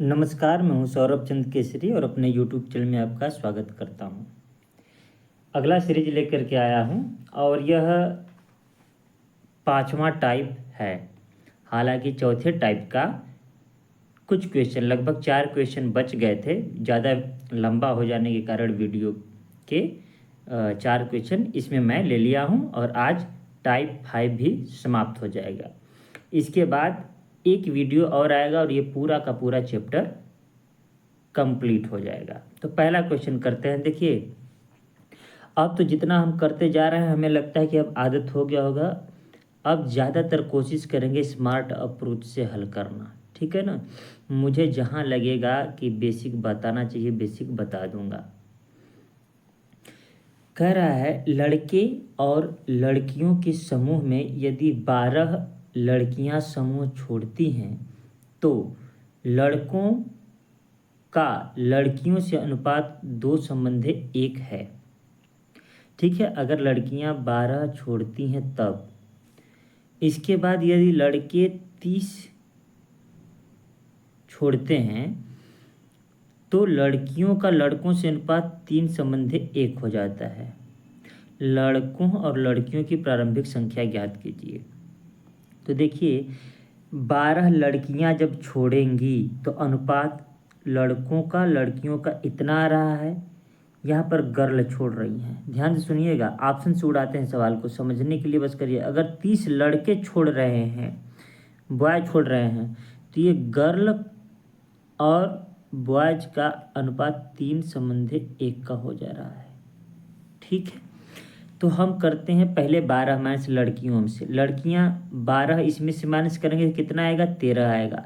नमस्कार, मैं हूं सौरभ चंद केसरी और अपने यूट्यूब चैनल में आपका स्वागत करता हूं। अगला सीरीज लेकर के आया हूं और यह पांचवा टाइप है। हालांकि चौथे टाइप का कुछ क्वेश्चन, लगभग 4 क्वेश्चन बच गए थे, ज़्यादा लंबा हो जाने के कारण वीडियो के 4 क्वेश्चन इसमें मैं ले लिया हूं और आज टाइप 5 भी समाप्त हो जाएगा। इसके बाद एक वीडियो और आएगा और ये पूरा का पूरा चैप्टर कंप्लीट हो जाएगा। तो पहला क्वेश्चन करते हैं। देखिए, अब तो जितना हम करते जा रहे हैं हमें लगता है कि अब आदत हो गया होगा। अब ज़्यादातर कोशिश करेंगे स्मार्ट अप्रोच से हल करना, ठीक है ना। मुझे जहाँ लगेगा कि बेसिक बताना चाहिए बेसिक बता दूंगा। कह रहा है, लड़के और लड़कियों के समूह में यदि 12 लड़कियां समूह छोड़ती हैं तो लड़कों का लड़कियों से अनुपात 2:1 है। ठीक है, अगर लड़कियां 12 छोड़ती हैं तब। इसके बाद यदि लड़के 30 छोड़ते हैं तो लड़कियों का लड़कों से अनुपात 3:1 हो जाता है। लड़कों और लड़कियों की प्रारंभिक संख्या ज्ञात कीजिए। तो देखिए, 12 लड़कियां जब छोड़ेंगी तो अनुपात लड़कों का लड़कियों का इतना आ रहा है। यहाँ पर गर्ल छोड़ रही हैं, ध्यान से सुनिएगा, ऑप्शन से उड़ाते हैं सवाल को, समझने के लिए बस करिए। अगर 30 लड़के छोड़ रहे हैं, बॉय छोड़ रहे हैं, तो ये गर्ल और बॉयज का अनुपात 3:1 का हो जा रहा है। ठीक है, तो हम करते हैं पहले 12 माइनस लड़कियों से। लड़कियां 12 इसमें से माइनस करेंगे कितना आएगा? 13 आएगा।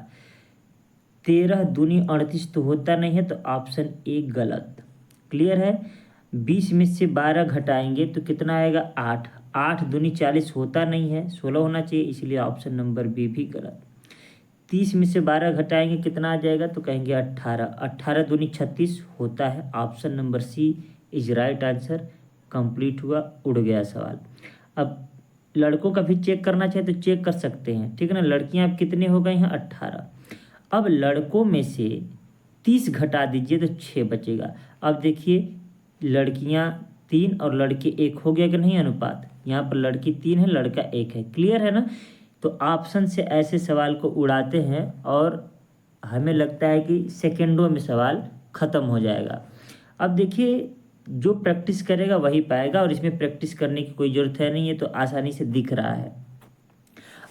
13 दूनी 38 तो होता नहीं है, तो ऑप्शन ए गलत। क्लियर है। 20 में से 12 घटाएंगे तो कितना आएगा? 8। 8 दूनी 40 होता नहीं है, 16 होना चाहिए, इसलिए ऑप्शन नंबर बी भी गलत। 30 में से 12 घटाएंगे कितना आ जाएगा? तो कहेंगे 18। 18 दूनी 36 होता है, option number C is right answer. कंप्लीट हुआ, उड़ गया सवाल। अब लड़कों का भी चेक करना चाहे तो चेक कर सकते हैं, ठीक है ना। लड़कियां अब कितने हो गए हैं? 18। अब लड़कों में से 30 घटा दीजिए तो 6 बचेगा। अब देखिए, लड़कियां 3 और लड़के 1 हो गया कि नहीं अनुपात? यहाँ पर लड़की 3 है, लड़का 1 है। क्लियर है ना। तो ऑप्शन से ऐसे सवाल को उड़ाते हैं और हमें लगता है कि सेकेंडों में सवाल खत्म हो जाएगा। अब देखिए, जो प्रैक्टिस करेगा वही पाएगा, और इसमें प्रैक्टिस करने की कोई ज़रूरत है नहीं, है तो आसानी से दिख रहा है।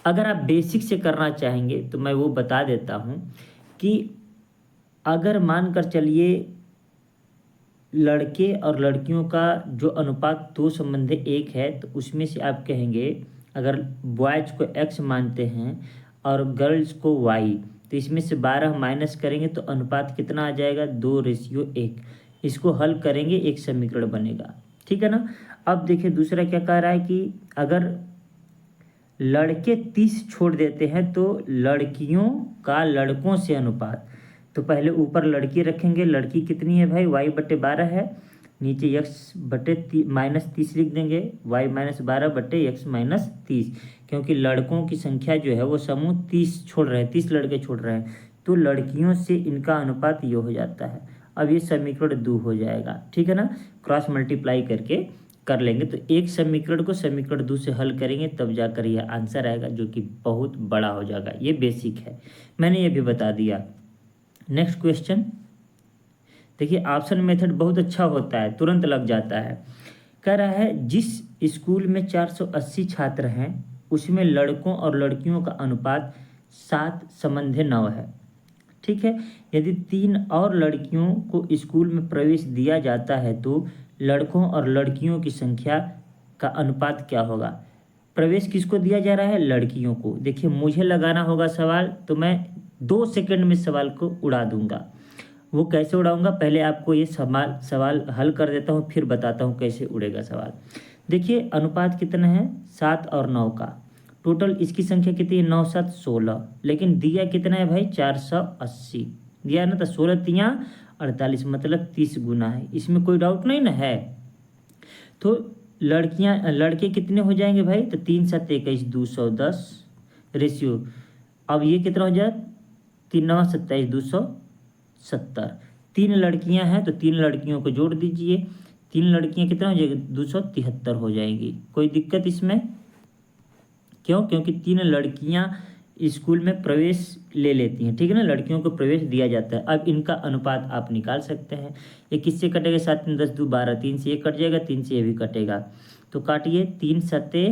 अगर आप बेसिक से करना चाहेंगे तो मैं वो बता देता हूँ कि अगर मानकर चलिए लड़के और लड़कियों का जो अनुपात 2:1 है, तो उसमें से आप कहेंगे, अगर बॉयज को x मानते हैं और गर्ल्स को y, तो इसमें से 12 माइनस करेंगे तो अनुपात कितना आ जाएगा? 2:1। इसको हल करेंगे, एक समीकरण बनेगा, ठीक है ना। अब देखिए दूसरा क्या कह रहा है कि अगर लड़के 30 छोड़ देते हैं तो लड़कियों का लड़कों से अनुपात। तो पहले ऊपर लड़की रखेंगे, लड़की कितनी है भाई? y/12 है। नीचे x/-30 लिख देंगे, y-12/x-30, क्योंकि लड़कों की संख्या जो है वो समूह 30 छोड़ रहे हैं, 30 लड़के छोड़ रहे हैं, तो लड़कियों से इनका अनुपात ये हो जाता है। अब ये समीकरण 2 हो जाएगा, ठीक है ना। क्रॉस मल्टीप्लाई करके कर लेंगे तो एक समीकरण को समीकरण 2 से हल करेंगे, तब जाकर यह आंसर आएगा, जो कि बहुत बड़ा हो जाएगा। ये बेसिक है, मैंने ये भी बता दिया। नेक्स्ट क्वेश्चन देखिए, ऑप्शन मेथड बहुत अच्छा होता है, तुरंत लग जाता है। कह रहा है, जिस स्कूल में 480 छात्र हैं उसमें लड़कों और लड़कियों का अनुपात 7:9 है। ठीक है, यदि 3 और लड़कियों को स्कूल में प्रवेश दिया जाता है तो लड़कों और लड़कियों की संख्या का अनुपात क्या होगा? प्रवेश किसको दिया जा रहा है? लड़कियों को। देखिए, मुझे लगाना होगा सवाल तो मैं 2 सेकंड में सवाल को उड़ा दूंगा। वो कैसे उड़ाऊंगा, पहले आपको ये सवाल हल कर देता हूँ, फिर बताता हूँ कैसे उड़ेगा सवाल। देखिए, अनुपात कितना है? 7 और 9 का। टोटल इसकी संख्या कितनी है? 9 7 16, लेकिन दिया कितना है भाई? 480 दिया है ना, तो 16 तियाँ 48, मतलब 30 गुना है। इसमें कोई डाउट नहीं ना है। तो लड़के कितने हो जाएंगे भाई? तो 3 7 21 210 रेशियो। अब ये कितना हो जाए? 3 9 27 200 70। 3 लड़कियां हैं तो 3 लड़कियों को जोड़ दीजिए, 3 लड़कियां कितना हो जाएगी, 273 हो जाएगी। कोई दिक्कत इसमें? क्यों? क्योंकि 3 लड़कियां स्कूल में प्रवेश ले लेती हैं, ठीक है ना, लड़कियों को प्रवेश दिया जाता है। अब इनका अनुपात आप निकाल सकते हैं। ये किससे कटेगा, 7 3 10 2 12, 3 से ये कट जाएगा, 3 से ये भी कटेगा, तो काटिए, 3 सत्ते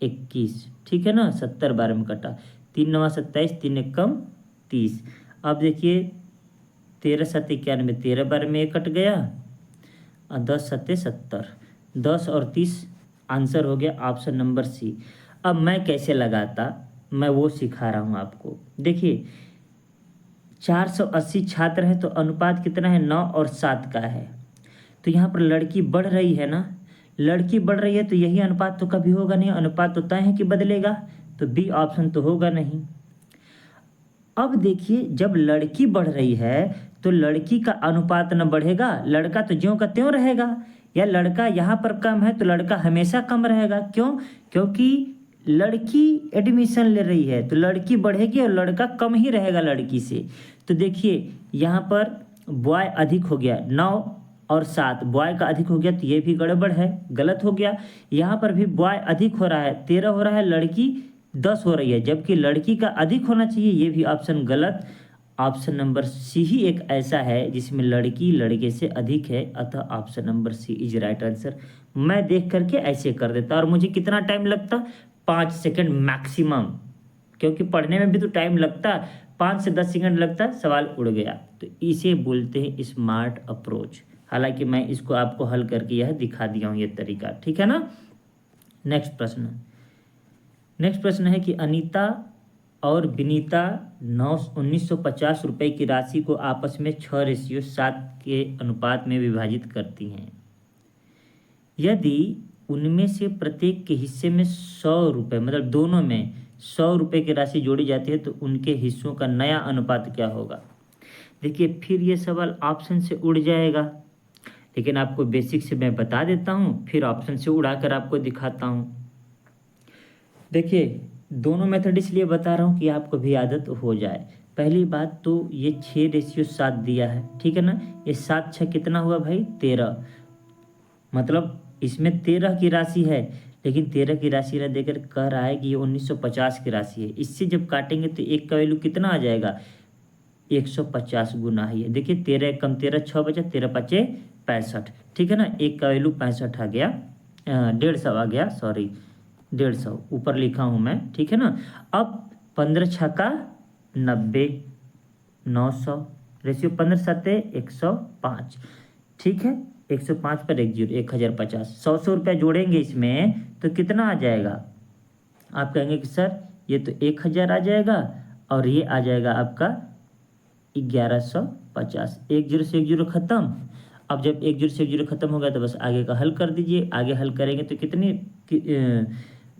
21, ठीक है ना, 70 12 में कटा, 3 9 27, 3 एकम 30। अब देखिए 13 7 91, 13 12 में ये कट गया, और 10 7 70, 10 और 30 आंसर हो गया ऑप्शन नंबर सी। अब मैं कैसे लगाता, मैं वो सिखा रहा हूँ आपको। देखिए 480 छात्र हैं तो अनुपात कितना है, 9 और 7 का है। तो यहाँ पर लड़की बढ़ रही है ना, लड़की बढ़ रही है तो यही अनुपात तो कभी होगा नहीं, अनुपात तो तय है कि बदलेगा, तो बी ऑप्शन तो होगा नहीं। अब देखिए जब लड़की बढ़ रही है तो लड़की का अनुपात न बढ़ेगा, लड़का तो ज्यों का त्यों रहेगा, या लड़का यहाँ पर कम है तो लड़का हमेशा कम रहेगा। क्यों? क्योंकि लड़की एडमिशन ले रही है तो लड़की बढ़ेगी और लड़का कम ही रहेगा लड़की से। तो देखिए यहाँ पर बॉय अधिक हो गया, 9 और 7 बॉय का अधिक हो गया, तो ये भी गड़बड़ है, गलत हो गया। यहाँ पर भी बॉय अधिक हो रहा है, 13 हो रहा है, लड़की 10 हो रही है, जबकि लड़की का अधिक होना चाहिए, ये भी ऑप्शन गलत। ऑप्शन नंबर सी ही एक ऐसा है जिसमें लड़की लड़के से अधिक है, अतः option number C is right answer. मैं देख करके ऐसे कर देता और मुझे कितना टाइम लगता, 5 सेकंड मैक्सिमम, क्योंकि पढ़ने में भी तो टाइम लगता, 5 से 10 सेकंड लगता, सवाल उड़ गया। तो इसे बोलते हैं स्मार्ट अप्रोच। हालांकि मैं इसको आपको हल करके यह दिखा दिया हूँ ये तरीका, ठीक है ना। नेक्स्ट प्रश्न है कि अनीता और विनीता 1950 रुपये की राशि को आपस में 6:7 के अनुपात में विभाजित करती हैं। यदि उनमें से प्रत्येक के हिस्से में 100 रुपये, मतलब दोनों में 100 रुपये की राशि जोड़ी जाती है, तो उनके हिस्सों का नया अनुपात क्या होगा। देखिए फिर ये सवाल ऑप्शन से उड़ जाएगा, लेकिन आपको बेसिक से मैं बता देता हूँ, फिर ऑप्शन से उड़ाकर आपको दिखाता हूँ। देखिए दोनों मेथड इसलिए बता रहा हूँ कि आपको भी आदत हो जाए। पहली बात तो ये 6:7 दिया है, ठीक है ना, ये 7 6 कितना हुआ भाई, 13, मतलब इसमें 13 की राशि है, लेकिन 13 की राशि ना देकर कह रहा है कि ये 1950 की राशि है। इससे जब काटेंगे तो एक का वैल्यू कितना आ जाएगा, 150 गुना है ये। देखिए 13 कम 13 6 बचा, 13 5 65, ठीक है ना, एक का वैल्यू 65 आ गया, 150 आ गया, सॉरी 150 ऊपर लिखा हूँ मैं, ठीक है ना। अब 15 छक्का 90, 900, रेशियो 15 7 105, ठीक है, 105 पर 1 0, 1050, 100 रुपया जोड़ेंगे इसमें तो कितना आ जाएगा। आप कहेंगे कि सर ये तो 1000 आ जाएगा और ये आ जाएगा आपका 1150, 1 0 से 1 0 खत्म। अब जब 1 0 से 1 0 खत्म हो गया तो बस आगे का हल कर दीजिए। आगे हल करेंगे तो कितनी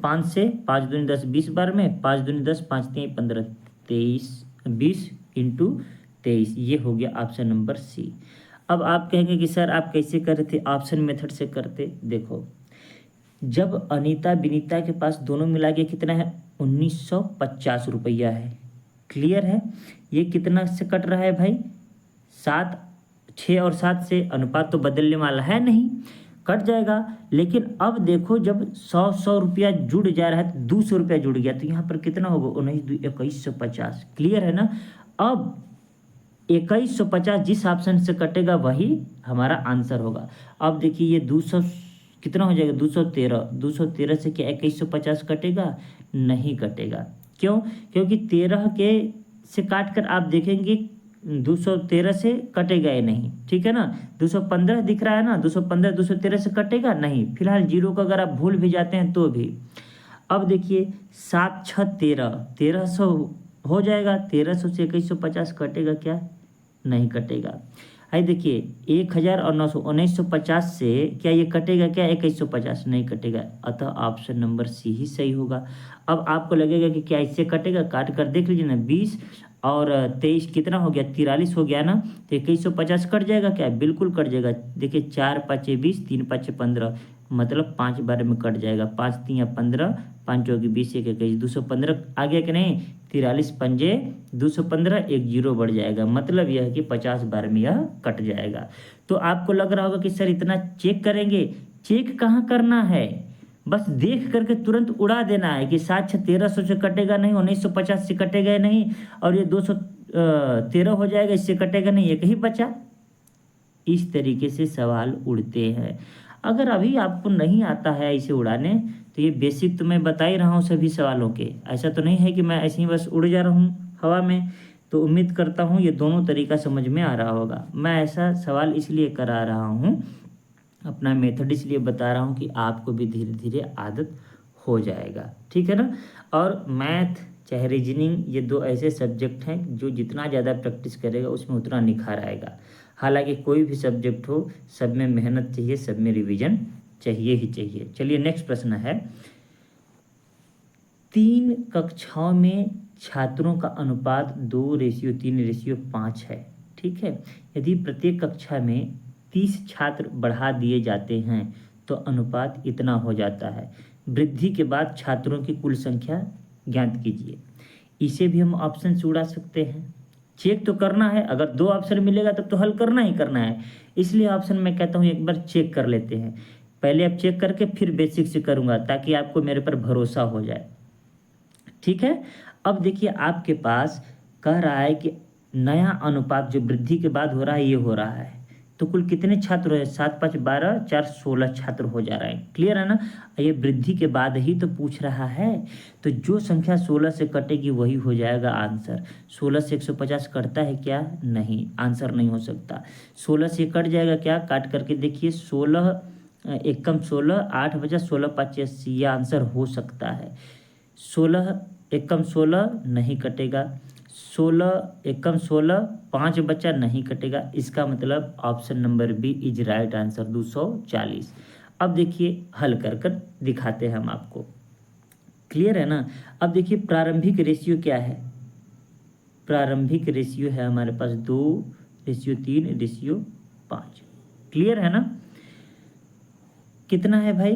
5 से 5 दूनी 10 20 बार में, 5 दूनी 10 5 3 15 23 20 इंटू 23, ये हो गया ऑप्शन नंबर सी। अब आप कहेंगे कि सर आप कैसे कर रहे थे, ऑप्शन मेथड से करते। देखो जब अनीता विनीता के पास दोनों मिला के कितना है, 1950 रुपया है, क्लियर है। ये कितना से कट रहा है भाई, 7 6 और 7 से अनुपात तो बदलने वाला है नहीं, कट जाएगा। लेकिन अब देखो जब 100 रुपया जुड़ जा रहा है तो 200 रुपया जुड़ गया, तो यहाँ पर कितना होगा, 2150, क्लियर है ना। अब 2150 जिस ऑप्शन से कटेगा वही हमारा आंसर होगा। अब देखिए ये 200 कितना हो जाएगा, 213 से क्या 2150 कटेगा, नहीं कटेगा। क्यों? क्योंकि 13 के से काट कर आप देखेंगे 213 से कटेगा ही नहीं, ठीक है ना। 215 दिख रहा है ना, 215 213 से कटेगा नहीं, फिलहाल जीरो का अगर आप भूल भी जाते हैं तो भी। अब देखिए 7 6 13, 1300 हो जाएगा, 1300 से 2150 कटेगा क्या, नहीं कटेगा। आई देखिए 1000 और 900 1950 से क्या ये कटेगा क्या, 2150 नहीं कटेगा, अतः ऑप्शन नंबर सी ही सही होगा। अब आपको लगेगा कि क्या इससे कटेगा, काट कर देख लीजिए ना, 20 और 23 कितना हो गया, 43 हो गया ना, तो 2150 कट जाएगा क्या, बिल्कुल कट जाएगा। देखिए 4 5 20, 3 5 15, मतलब 5 बार में कट जाएगा, 5 3 15, 5 चौकी 20 एक 21 215 आ गया कि नहीं, 43 पंजे 215, एक जीरो बढ़ जाएगा, मतलब यह है कि 50 बार में यह कट जाएगा। तो आपको लग रहा होगा कि सर इतना चेक करेंगे, चेक कहाँ करना है, बस देख करके तुरंत उड़ा देना है कि 7 6 1300 से कटेगा नहीं, 1950 से कटेगा नहीं, और ये 213 हो जाएगा, इससे कटेगा नहीं, एक ही बचा। इस तरीके से सवाल उड़ते हैं। अगर अभी आपको नहीं आता है इसे उड़ाने, तो ये बेसिक तो मैं बता ही रहा हूँ सभी सवालों के, ऐसा तो नहीं है कि मैं ऐसे ही बस उड़ जा रहा हूँ हवा में। तो उम्मीद करता हूँ ये दोनों तरीका समझ में आ रहा होगा। मैं ऐसा सवाल इसलिए करा रहा हूँ, अपना मेथड इसलिए बता रहा हूँ कि आपको भी धीरे धीरे आदत हो जाएगा, ठीक है ना। और मैथ चाहे रीजनिंग, ये दो ऐसे सब्जेक्ट हैं जो जितना ज़्यादा प्रैक्टिस करेगा उसमें उतना निखार आएगा। हालांकि कोई भी सब्जेक्ट हो, सब में मेहनत चाहिए, सब में रिवीजन चाहिए ही चाहिए। चलिए नेक्स्ट प्रश्न है, 3 कक्षाओं में छात्रों का अनुपात 2:3:5 है, ठीक है। यदि प्रत्येक कक्षा में 30 छात्र बढ़ा दिए जाते हैं तो अनुपात इतना हो जाता है। वृद्धि के बाद छात्रों की कुल संख्या ज्ञात कीजिए। इसे भी हम ऑप्शन से उड़ा सकते हैं, चेक तो करना है, अगर 2 ऑप्शन मिलेगा तब तो हल करना ही करना है, इसलिए ऑप्शन मैं कहता हूँ एक बार चेक कर लेते हैं। पहले आप चेक करके फिर बेसिक से करूँगा ताकि आपको मेरे पर भरोसा हो जाए, ठीक है। अब देखिए आपके पास कह रहा है कि नया अनुपात जो वृद्धि के बाद हो रहा है ये हो रहा है, तो कुल कितने छात्र है, 7 5 12 4 16 छात्र हो जा रहे हैं, क्लियर है ना। ये वृद्धि के बाद ही तो पूछ रहा है, तो जो संख्या 16 से कटेगी वही हो जाएगा आंसर। 16 से 150 कटता है क्या, नहीं, आंसर नहीं हो सकता। 16 से कट जाएगा क्या, काट करके देखिए, 16 एकम 16, 8 बचा 16 5 80, यह आंसर हो सकता है। 16 एकम 16 नहीं कटेगा, 16 एकम 16 5 बचा नहीं कटेगा, इसका मतलब option number B is right answer 240। अब देखिए हल कर कर दिखाते हैं हम आपको, क्लियर है ना। अब देखिए प्रारंभिक रेशियो क्या है, प्रारंभिक रेशियो है हमारे पास 2:3:5, क्लियर है ना। कितना है भाई,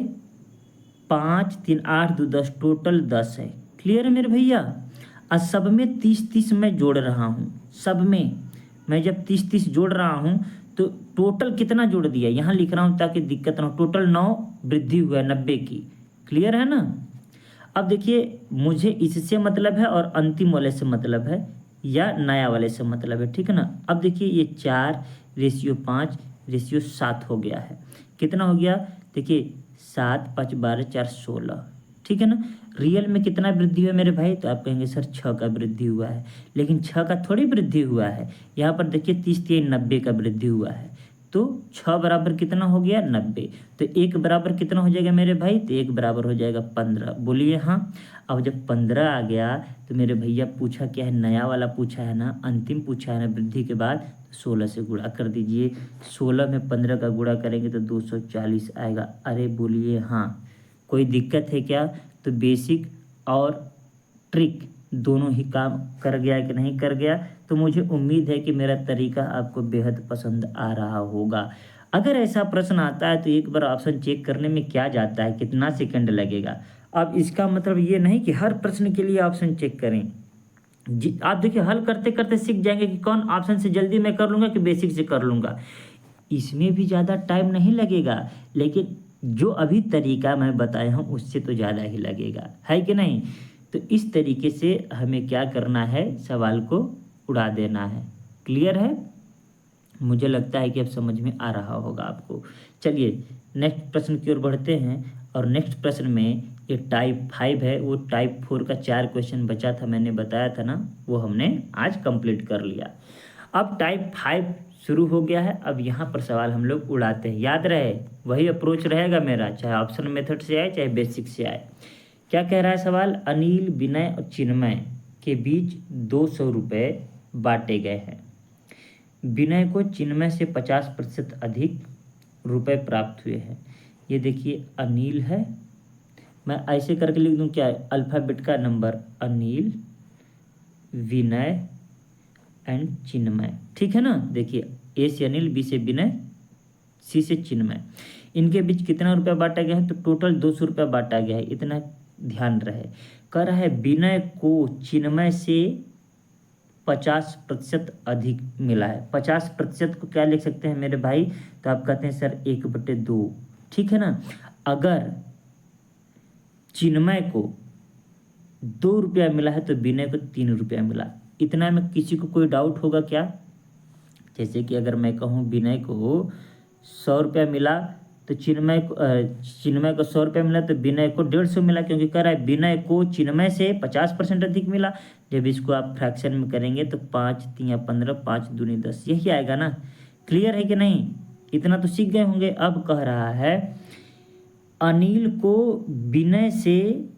5 3 8 2 10, टोटल 10 है, क्लियर है मेरे भैया। और सब में 30-30 मैं जोड़ रहा हूँ, सब में मैं जब 30-30 जोड़ रहा हूँ तो टोटल कितना जोड़ दिया, यहाँ लिख रहा हूँ ताकि दिक्कत ना हो, टोटल 9 वृद्धि हुआ है 90 की, क्लियर है ना। अब देखिए मुझे इससे मतलब है और अंतिम वाले से मतलब है या नया वाले से मतलब है, ठीक है ना। अब देखिए ये 4:5:7 हो गया है, कितना हो गया, देखिए 7 5 12 4 16, ठीक है ना। रियल में कितना वृद्धि हुआ मेरे भाई, तो आप कहेंगे सर 6 का वृद्धि हुआ है, लेकिन 6 का थोड़ी वृद्धि हुआ है, यहाँ पर देखिए 30 3 90 का वृद्धि हुआ है, तो 6 बराबर कितना हो गया 90, तो 1 बराबर कितना हो जाएगा मेरे भाई, तो 1 बराबर हो जाएगा 15, बोलिए हाँ। अब जब 15 आ गया तो मेरे भैया पूछा क्या है, नया वाला पूछा है ना, अंतिम पूछा है ना वृद्धि के बाद, 16 से गुणा कर दीजिए, 16 में 15 का गुणा करेंगे तो 240 आएगा। अरे बोलिए हाँ, कोई दिक्कत है क्या। तो बेसिक और ट्रिक दोनों ही काम कर गया कि नहीं कर गया, तो मुझे उम्मीद है कि मेरा तरीका आपको बेहद पसंद आ रहा होगा। अगर ऐसा प्रश्न आता है तो एक बार ऑप्शन चेक करने में क्या जाता है, कितना सेकंड लगेगा। अब इसका मतलब ये नहीं कि हर प्रश्न के लिए ऑप्शन चेक करें जी। आप देखिए हल करते करते सीख जाएंगे कि कौन ऑप्शन से जल्दी मैं कर लूँगा कि बेसिक से कर लूँगा, इसमें भी ज़्यादा टाइम नहीं लगेगा, लेकिन जो अभी तरीका मैं बताया हूँ उससे तो ज़्यादा ही लगेगा, है कि नहीं। तो इस तरीके से हमें क्या करना है, सवाल को उड़ा देना है, क्लियर है। मुझे लगता है कि अब समझ में आ रहा होगा आपको। चलिए नेक्स्ट प्रश्न की ओर बढ़ते हैं, और नेक्स्ट प्रश्न में ये टाइप 5 है, वो टाइप 4 का 4 क्वेश्चन बचा था, मैंने बताया था ना, वो हमने आज कंप्लीट कर लिया। अब टाइप 5 शुरू हो गया है, अब यहाँ पर सवाल हम लोग उड़ाते हैं, याद रहे वही अप्रोच रहेगा मेरा, चाहे ऑप्शन मेथड से आए चाहे बेसिक से आए। क्या कह रहा है सवाल, अनिल विनय और चिन्मय के बीच 200 रुपये बांटे गए हैं, विनय को चिन्मय से 50% अधिक रुपए प्राप्त हुए हैं। ये देखिए अनिल है, मैं ऐसे करके लिख दूं क्या, अल्फ़ाबेट का नंबर, अनिल विनय एंड चिन्मय, ठीक है ना। देखिए ए से अनिल, बी से विनय, सी से चिन्मय, इनके बीच कितना रुपया बांटा गया है, तो टोटल 200 रुपया बांटा गया है। इतना ध्यान रहे। कह रहा है विनय को चिन्मय से 50% अधिक मिला है। 50% को क्या लिख सकते हैं मेरे भाई? तो आप कहते हैं सर 1/2, ठीक है ना। अगर चिन्मय को 2 रुपया मिला है तो विनय को 3 रुपया मिला। इतना में किसी को कोई डाउट होगा क्या? जैसे कि अगर मैं कहूँ विनय को 100 रुपया मिला तो चिन्मय को 100 रुपया मिला तो विनय को 150 मिला, क्योंकि कह रहा है विनय को चिन्मय से 50% अधिक मिला। जब इसको आप फ्रैक्शन में करेंगे तो 5 3 15, 5 दूनी 10, यही आएगा ना। क्लियर है कि नहीं? इतना तो सीख गए होंगे। अब कह रहा है अनिल को विनय से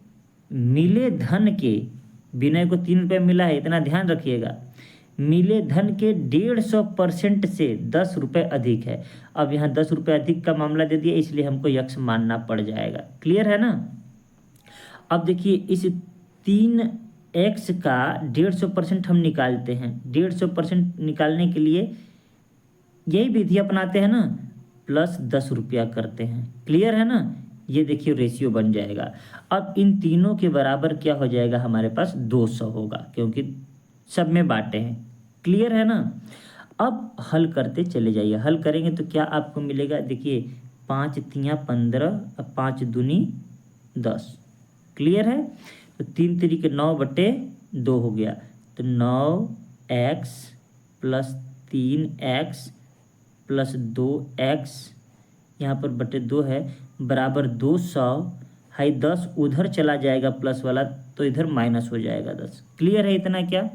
मिले धन के, विनय को 3 रुपये मिला है, इतना ध्यान रखिएगा, मिले धन के 150% से 10 रुपये अधिक है। अब यहाँ 10 रुपये अधिक का मामला दे दिया, इसलिए हमको यक्ष मानना पड़ जाएगा। क्लियर है ना? अब देखिए इस 3x का 150% हम निकालते हैं। 150% निकालने के लिए यही विधि अपनाते हैं ना, प्लस 10 रुपया करते हैं। क्लियर है ना? ये देखिए रेशियो बन जाएगा। अब इन तीनों के बराबर क्या हो जाएगा? हमारे पास 200 होगा, क्योंकि सब में बांटे हैं। क्लियर है ना? अब हल करते चले जाइए। हल करेंगे तो क्या आपको मिलेगा? देखिए 5 3 15, 5 दूनी 10। क्लियर है? तो 3 3 9/2 हो गया। तो 9x plus 3x plus 2x यहाँ पर /2 है, बराबर 200 है। 10 उधर चला जाएगा प्लस वाला, तो इधर माइनस हो जाएगा 10। क्लियर है इतना? क्या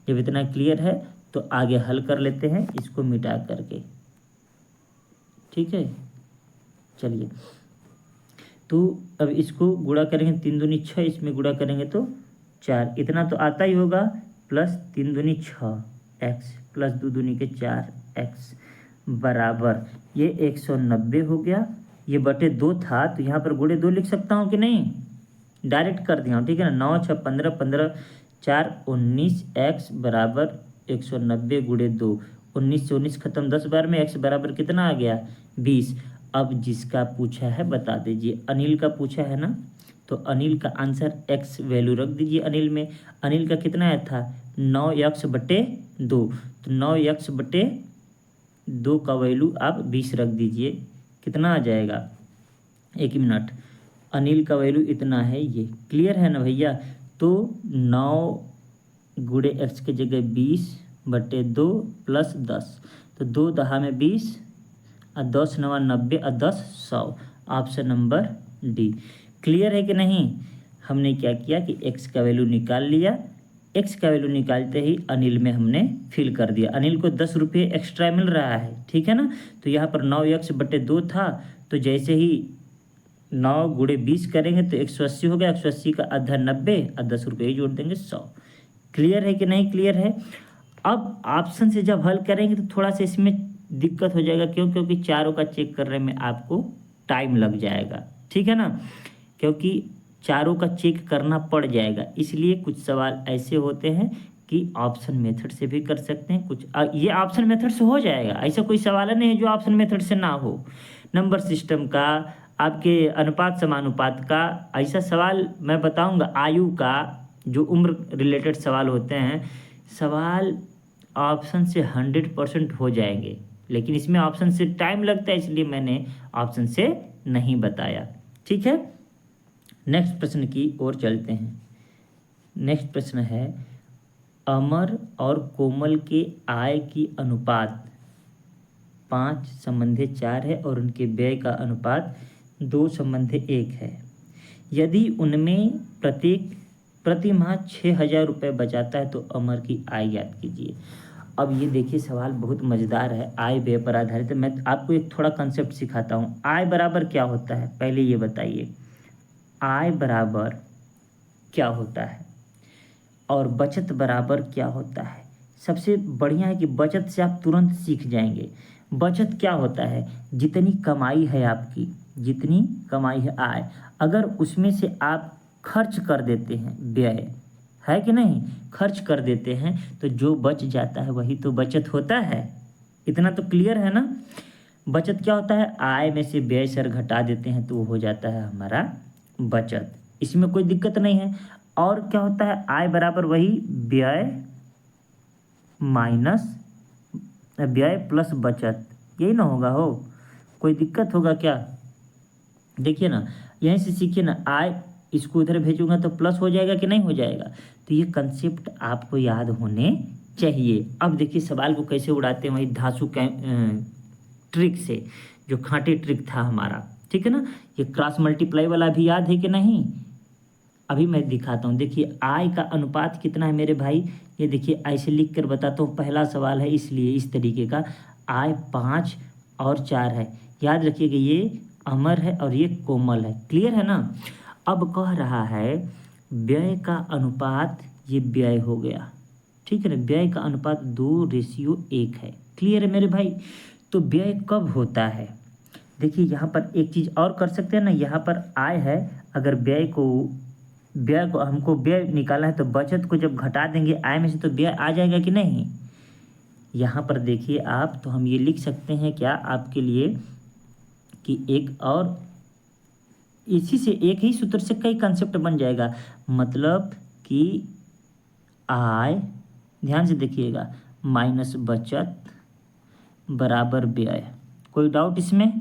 जब इतना क्लियर है तो आगे हल कर लेते हैं इसको मिटा करके। ठीक है, चलिए। तो अब इसको गुणा करेंगे 3 दूनी 6, इसमें गुणा करेंगे तो 4, इतना तो आता ही होगा। प्लस 3 दूनी 6x प्लस 2 दूनी के 4x बराबर ये 190 हो गया। ये /2 था तो यहाँ पर गुणे 2 लिख सकता हूँ कि नहीं? डायरेक्ट कर दिया हूँ, ठीक है ना। 9 6 15, 15 4 19x बराबर 190 गुणे 2। 19 से 19 खत्म, 10 बार में x बराबर कितना आ गया? 20। अब जिसका पूछा है बता दीजिए। अनिल का पूछा है ना, तो अनिल का आंसर x वैल्यू रख दीजिए। अनिल में अनिल का कितना आया था? 9x/2। तो 9x/2 का वैल्यू आप 20 रख दीजिए। कितना आ जाएगा? 1 मिनट। अनिल का वैल्यू इतना है ये। क्लियर है ना भैया? तो 9 गुणे x के जगह 20/2 प्लस 10, तो 2 दहा में 20 और 10 9 90 और 10 100। Option number D. क्लियर है कि नहीं? हमने क्या किया कि x का वैल्यू निकाल लिया। x का वैल्यू निकालते ही अनिल में हमने फिल कर दिया। अनिल को 10 रुपये एक्स्ट्रा मिल रहा है, ठीक है ना। तो यहाँ पर 9x/2 था, तो जैसे ही 9 गुणे 20 करेंगे तो 180 हो गया। 180 का आधा 90 और 10 रुपये जोड़ देंगे 100। क्लियर है कि नहीं? क्लियर है। अब ऑप्शन से जब हल करेंगे तो थोड़ा सा इसमें दिक्कत हो जाएगा। क्यों? क्योंकि चारों का चेक करने में आपको टाइम लग जाएगा, ठीक है ना। क्योंकि चारों का चेक करना पड़ जाएगा, इसलिए कुछ सवाल ऐसे होते हैं कि ऑप्शन मेथड से भी कर सकते हैं। कुछ ये ऑप्शन मेथड से हो जाएगा, ऐसा कोई सवाल नहीं है जो ऑप्शन मेथड से ना हो। नंबर सिस्टम का, आपके अनुपात समानुपात का, ऐसा सवाल मैं बताऊंगा। आयु का, जो उम्र रिलेटेड सवाल होते हैं, सवाल ऑप्शन से 100% हो जाएंगे। लेकिन इसमें ऑप्शन से टाइम लगता है, इसलिए मैंने ऑप्शन से नहीं बताया, ठीक है। नेक्स्ट प्रश्न की ओर चलते हैं। नेक्स्ट प्रश्न है, अमर और कोमल के आय की अनुपात 5:4 है और उनके व्यय का अनुपात 2:1 है। यदि उनमें प्रत्येक प्रति माह 6,000 रुपये बचाता है तो अमर की आय ज्ञात कीजिए। अब ये देखिए सवाल बहुत मज़ेदार है, आय व्यय पर आधारित है। मैं आपको एक थोड़ा कंसेप्ट सिखाता हूँ। आय बराबर क्या होता है, पहले ये बताइए। आय बराबर क्या होता है और बचत बराबर क्या होता है। सबसे बढ़िया है कि बचत से आप तुरंत सीख जाएंगे। बचत क्या होता है? जितनी कमाई है आपकी, जितनी कमाई है आय, अगर उसमें से आप खर्च कर देते हैं, व्यय है कि नहीं, खर्च कर देते हैं, तो जो बच जाता है वही तो बचत होता है। इतना तो क्लियर है ना। बचत क्या होता है? आय में से व्यय सर घटा देते हैं तो वो हो जाता है हमारा बचत। इसमें कोई दिक्कत नहीं है। और क्या होता है, आय बराबर वही व्यय माइनस व्यय प्लस बचत, यही ना होगा हो, कोई दिक्कत होगा क्या? देखिए ना, यहीं से सीखिए ना, आय इसको उधर भेजूंगा तो प्लस हो जाएगा कि नहीं हो जाएगा। तो ये कंसेप्ट आपको याद होने चाहिए। अब देखिए सवाल को कैसे उड़ाते हैं, वही धांसू ट्रिक से, जो खांटे ट्रिक था हमारा, ठीक है ना। ये क्रॉस मल्टीप्लाई वाला भी याद है कि नहीं, अभी मैं दिखाता हूँ। देखिए आय का अनुपात कितना है मेरे भाई, ये देखिए ऐसे लिख कर बताता हूँ, पहला सवाल है इसलिए इस तरीके का। आय 5 और 4 है, याद रखिएगा ये अमर है और ये कोमल है, क्लियर है ना। अब कह रहा है व्यय का अनुपात, ये व्यय हो गया, ठीक है ना, व्यय का अनुपात 2:1 है, क्लियर है मेरे भाई। तो व्यय कब होता है, देखिए यहाँ पर एक चीज़ और कर सकते हैं ना, यहाँ पर आय है, अगर व्यय को हमको व्यय निकालना है तो बचत को जब घटा देंगे आय में से तो व्यय आ जाएगा कि नहीं। यहाँ पर देखिए आप, तो हम ये लिख सकते हैं क्या आपके लिए कि एक और इसी से एक ही सूत्र से कई कंसेप्ट बन जाएगा, मतलब कि आय, ध्यान से देखिएगा, माइनस बचत बराबर व्यय। कोई डाउट इसमें,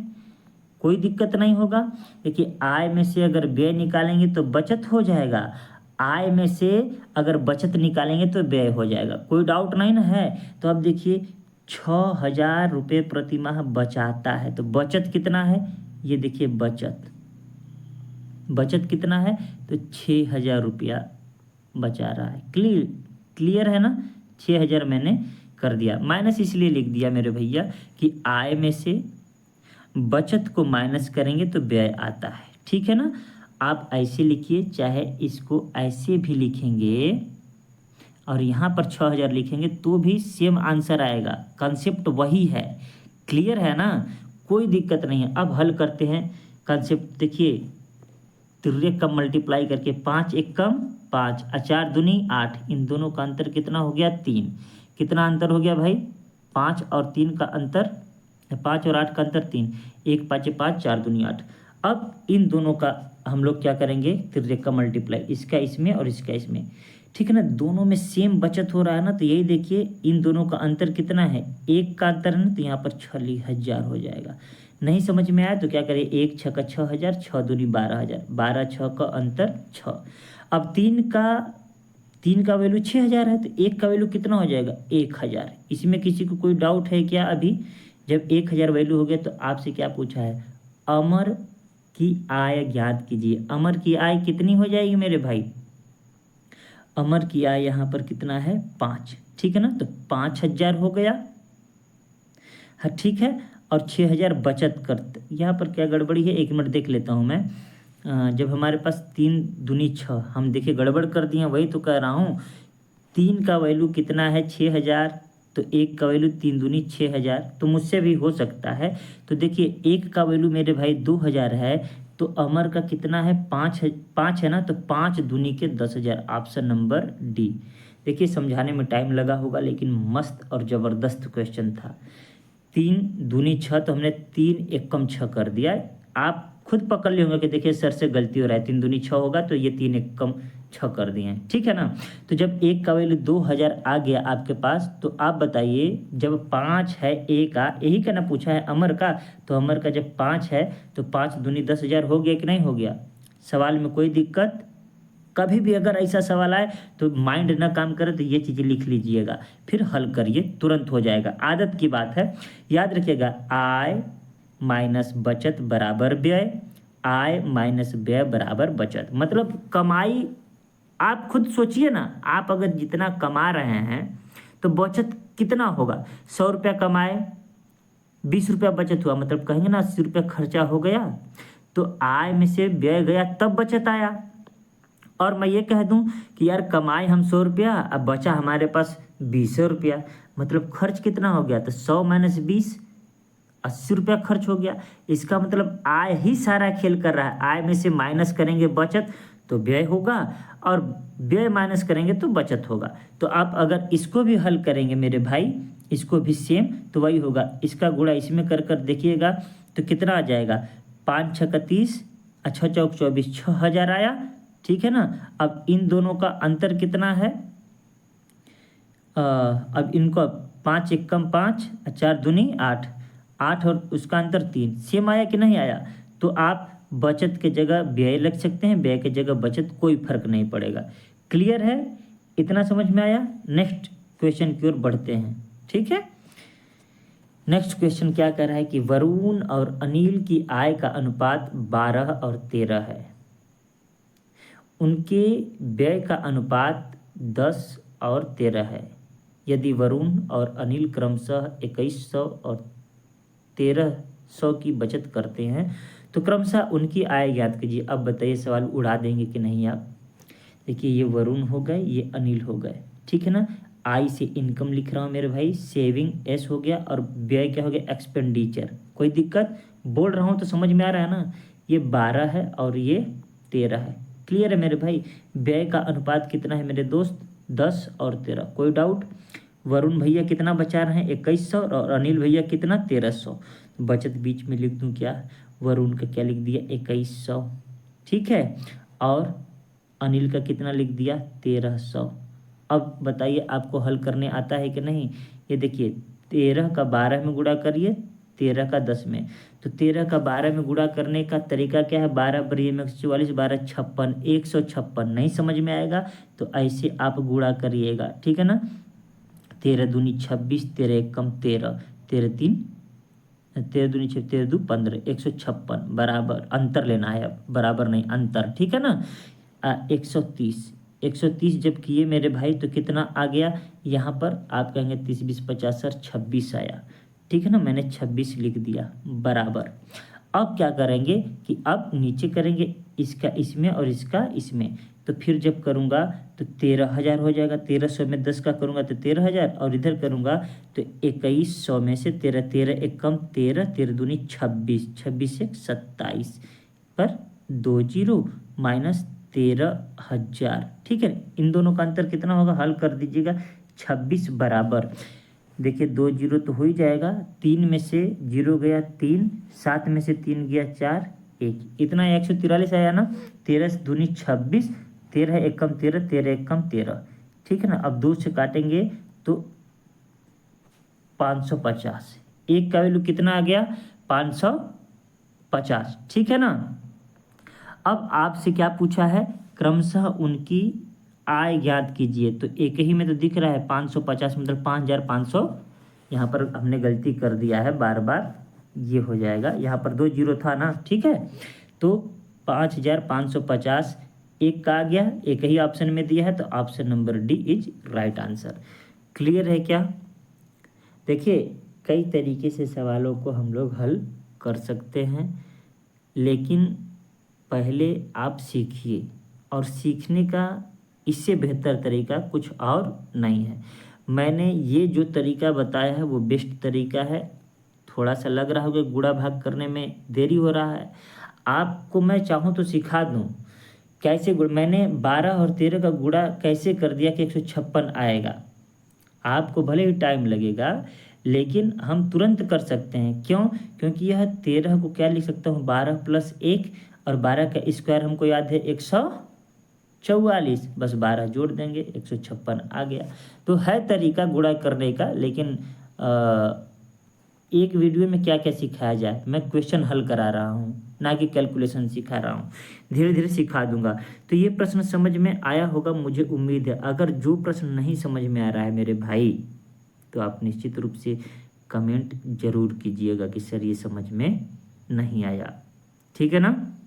कोई दिक्कत नहीं होगा। देखिए आय में से अगर व्यय निकालेंगे तो बचत हो जाएगा, आय में से अगर बचत निकालेंगे तो व्यय हो जाएगा, कोई डाउट नहीं ना है। तो अब देखिए 6,000 रुपये प्रति माह बचाता है, तो बचत कितना है, ये देखिए बचत कितना है, तो 6,000 रुपया बचा रहा है, क्लियर है ना। 6,000 मैंने कर दिया, माइनस इसलिए लिख दिया मेरे भैया कि आय में से बचत को माइनस करेंगे तो व्यय आता है, ठीक है ना। आप ऐसे लिखिए, चाहे इसको ऐसे भी लिखेंगे और यहाँ पर 6,000 लिखेंगे तो भी सेम आंसर आएगा, कंसेप्ट वही है, क्लियर है ना, कोई दिक्कत नहीं है। अब हल करते हैं कंसेप्ट, देखिए तिर्यक का मल्टीप्लाई करके 5 एक कम 5 और 4 दूनी 8, इन दोनों का अंतर कितना हो गया 3, कितना अंतर हो गया भाई 5 और 3 का अंतर, 5 और 8 का अंतर 3, 1 5 5 4 दूनी 8। अब इन दोनों का हम लोग क्या करेंगे, तिर्यक का मल्टीप्लाई, इसका इसमें और इसका इसमें, ठीक है ना। दोनों में सेम बचत हो रहा है ना, तो यही देखिए इन दोनों का अंतर कितना है, 1 का अंतर है ना, तो यहाँ पर 6,000 हो जाएगा। नहीं समझ में आया तो क्या करें, 1 6 का 6,000, 6 दूनी 12,000, 12 6 का अंतर 6। अब 3 का वैल्यू 6,000 है, तो 1 का वैल्यू कितना हो जाएगा 1,000। इसमें किसी को कोई डाउट है क्या? अभी जब 1,000 वैल्यू हो गया तो आपसे क्या पूछा है, अमर की आय ज्ञात कीजिए। अमर की आय कितनी हो जाएगी मेरे भाई, अमर की आय यहाँ पर कितना है 5, ठीक है ना, तो 5,000 हो गया, हाँ ठीक है। और 6,000 बचत करते, यहाँ पर क्या गड़बड़ी है, 1 मिनट देख लेता हूँ मैं। जब हमारे पास 3 दूनी 6, हम देखिए गड़बड़ कर दिए, वही तो कह रहा हूँ। 3 का वैल्यू कितना है 6,000, तो 1 का वैल्यू 3 दूनी 6,000, तो मुझसे भी हो सकता है। तो देखिए 1 का वैल्यू मेरे भाई 2,000 है, तो अमर का कितना है 5 है ना, तो 5 दूनी के 10,000, ऑप्शन नंबर डी। देखिए समझाने में टाइम लगा होगा लेकिन मस्त और ज़बरदस्त क्वेश्चन था। 3 दूनी 6, तो हमने 3 एकम 6 कर दिया। आप खुद पकड़ लिए होंगे कि देखिए सर से गलती हो रहा है, 3 दूनी 6 होगा तो ये 3 एकम 6 कर दिए हैं, ठीक है ना। तो जब 1 का वैल्यू 2,000 आ गया आपके पास, तो आप बताइए जब 5 है ए का, यही का ना पूछा है अमर का, तो अमर का जब 5 है तो 5 दूनी 10,000 हो गया कि नहीं हो गया। सवाल में कोई दिक्कत, कभी भी अगर ऐसा सवाल आए तो माइंड ना काम करे तो ये चीज़ें लिख लीजिएगा, फिर हल करिए, तुरंत हो जाएगा, आदत की बात है, याद रखिएगा। आय माइनस बचत बराबर व्यय, आय माइनस व्यय बराबर बचत, मतलब कमाई। आप खुद सोचिए ना, आप अगर जितना कमा रहे हैं तो बचत कितना होगा। 100 रुपया कमाए, 20 रुपया बचत हुआ, मतलब कहेंगे ना 80 रुपया खर्चा हो गया, तो आय में से व्यय गया तब बचत आया। और मैं ये कह दूं कि यार कमाए हम 100 रुपया, अब बचा हमारे पास 20 रुपया, मतलब खर्च कितना हो गया, तो 100 माइनस 20, 80 रुपया खर्च हो गया। इसका मतलब आय ही सारा खेल कर रहा है, आय में से माइनस करेंगे बचत तो व्यय होगा, और व्यय माइनस करेंगे तो बचत होगा। तो आप अगर इसको भी हल करेंगे मेरे भाई, इसको भी सेम तो वही होगा, इसका गुणा इसमें कर कर देखिएगा तो कितना आ जाएगा, 5 6 का 30, 6 चौक 24, 6,000 आया, ठीक है ना। अब इन दोनों का अंतर कितना है, अब इनको 5 एकम 5 और 4 दूनी 8, 8 और उसका अंतर 3, सेम आया कि नहीं आया। तो आप बचत के जगह व्यय लग सकते हैं, व्यय के जगह बचत, कोई फर्क नहीं पड़ेगा। क्लियर है, इतना समझ में आया। नेक्स्ट क्वेश्चन की ओर बढ़ते हैं, ठीक है। नेक्स्ट क्वेश्चन क्या कह रहा है कि वरुण और अनिल की आय का अनुपात 12 और 13 है, उनके व्यय का अनुपात 10 और 13 है। यदि वरुण और अनिल क्रमशः 2100 और 1300 की बचत करते हैं तो क्रमशः उनकी आय ज्ञात कीजिए। अब बताइए, सवाल उड़ा देंगे कि नहीं आप। देखिए, ये वरुण हो गए, ये अनिल हो गए, ठीक है ना। आई से इनकम लिख रहा हूँ मेरे भाई, सेविंग एस हो गया, और व्यय क्या हो गया, एक्सपेंडिचर। कोई दिक्कत, बोल रहा हूँ तो समझ में आ रहा है ना। ये 12 है और ये 13 है। क्लियर है मेरे भाई। व्यय का अनुपात कितना है मेरे दोस्त, 10 और 13। कोई डाउट। वरुण भैया कितना बचा रहे हैं, 2100, और अनिल भैया कितना, 1300। बचत बीच में लिख दूं क्या, वरुण का क्या लिख दिया, 2100, ठीक है, और अनिल का कितना लिख दिया, 1300। अब बताइए, आपको हल करने आता है कि नहीं। ये देखिए, 13 का 12 में गुणा करिए, 13 का 10 में। तो 13 का 12 में गुणा करने का तरीका क्या है, 12 बरी में 144, 12 56, 156। नहीं समझ में आएगा तो ऐसे आप गुणा करिएगा, ठीक है ना। 13 दूनी 26, 13 एकम 13, 13 तीन 13 दूनी 6, 13 दू 15, 156 बराबर। अंतर लेना है अब, बराबर नहीं अंतर, ठीक है ना। 130, 130 जब किए मेरे भाई तो कितना आ गया, यहाँ पर आप कहेंगे 30 20 50 और 26 आया, ठीक है ना। मैंने 26 लिख दिया बराबर। अब क्या करेंगे कि अब नीचे करेंगे इसका इसमें और इसका इसमें। तो फिर जब करूँगा तो 13,000 हो जाएगा, 1300 में 10 का करूँगा तो 13,000, और इधर करूँगा तो 2100 में से 13, 13 एक कम 13, 13 दूनी 26, 26 एक 27 पर 2 जीरो माइनस 13,000, ठीक है। इन दोनों का अंतर कितना होगा, हल कर दीजिएगा। 26 बराबर, देखिए 2 जीरो तो हो ही जाएगा, 3 में से जीरो गया 3, 7 में से 3 गया 4, 1, इतना 143 आया ना। 13 दूनी 26, 13 एक कम 13, 13 एक कम 13, ठीक है ना। अब 2 से काटेंगे तो 550, एक का वैल्यू कितना आ गया, 550, ठीक है ना। अब आपसे क्या पूछा है, क्रमशः उनकी आय ज्ञात कीजिए। तो एक ही में तो दिख रहा है 550, मतलब 5500। यहाँ पर हमने गलती कर दिया है, बार बार ये हो जाएगा, यहाँ पर 2 जीरो था ना, ठीक है। तो 5550 एक का आ गया, एक ही ऑप्शन में दिया है, तो option number D is right answer. Clear है क्या। देखिए, कई तरीके से सवालों को हम लोग हल कर सकते हैं, लेकिन पहले आप सीखिए, और सीखने का इससे बेहतर तरीका कुछ और नहीं है। मैंने ये जो तरीका बताया है वो बेस्ट तरीका है। थोड़ा सा लग रहा होगा गुणा भाग करने में देरी हो रहा है, आपको मैं चाहूँ तो सिखा दूँ कैसे मैंने 12 और 13 का गुणा कैसे कर दिया कि 156 आएगा। आपको भले ही टाइम लगेगा, लेकिन हम तुरंत कर सकते हैं। क्यों, क्योंकि यह 13 को क्या लिख सकता हूँ, 12 प्लस 1, और 12 का स्क्वायर हमको याद है 144, बस 12 जोड़ देंगे 156 आ गया। तो है तरीका गुणा करने का, लेकिन एक वीडियो में क्या क्या सिखाया जाए, मैं क्वेश्चन हल करा रहा हूँ, ना कि कैलकुलेशन सिखा रहा हूँ। धीरे धीरे सिखा दूंगा। तो ये प्रश्न समझ में आया होगा, मुझे उम्मीद है। अगर जो प्रश्न नहीं समझ में आ रहा है मेरे भाई, तो आप निश्चित रूप से कमेंट जरूर कीजिएगा कि सर ये समझ में नहीं आया, ठीक है ना।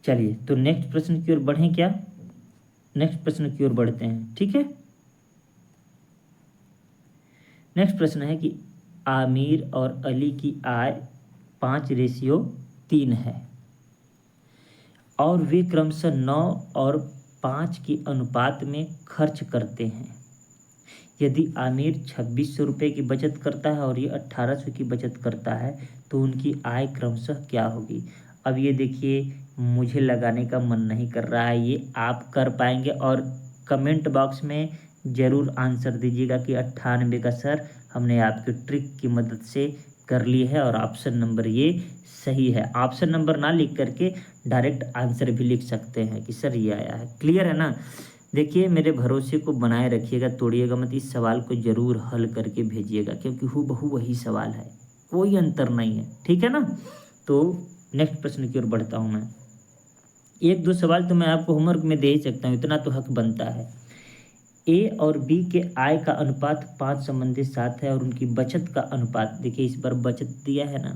चलिए, तो नेक्स्ट प्रश्न की ओर बढ़ें क्या, नेक्स्ट प्रश्न की ओर बढ़ते हैं, ठीक है। नेक्स्ट प्रश्न है कि आमिर और अली की आय 5:3 है, और वे क्रमशः 9 और 5 के अनुपात में खर्च करते हैं। यदि आमिर 2600 रुपये की बचत करता है और ये 1800 की बचत करता है, तो उनकी आय क्रमशः क्या होगी। अब ये देखिए, मुझे लगाने का मन नहीं कर रहा है, ये आप कर पाएंगे, और कमेंट बॉक्स में ज़रूर आंसर दीजिएगा कि 98 का सर हमने आपके ट्रिक की मदद से कर ली है और ऑप्शन नंबर ये सही है। ऑप्शन नंबर ना लिख करके डायरेक्ट आंसर भी लिख सकते हैं कि सर ये आया है। क्लियर है ना। देखिए मेरे भरोसे को बनाए रखिएगा, तोड़िएगा मत, इस सवाल को जरूर हल करके भेजिएगा क्योंकि हूबहू वही सवाल है, कोई अंतर नहीं है, ठीक है ना। तो नेक्स्ट प्रश्न की ओर बढ़ता हूँ मैं। एक दो सवाल तो मैं आपको होमवर्क में दे ही सकता हूँ, इतना तो हक बनता है। ए और बी के आय का अनुपात 5:7 है और उनकी बचत का अनुपात, देखिए इस बार बचत दिया है ना।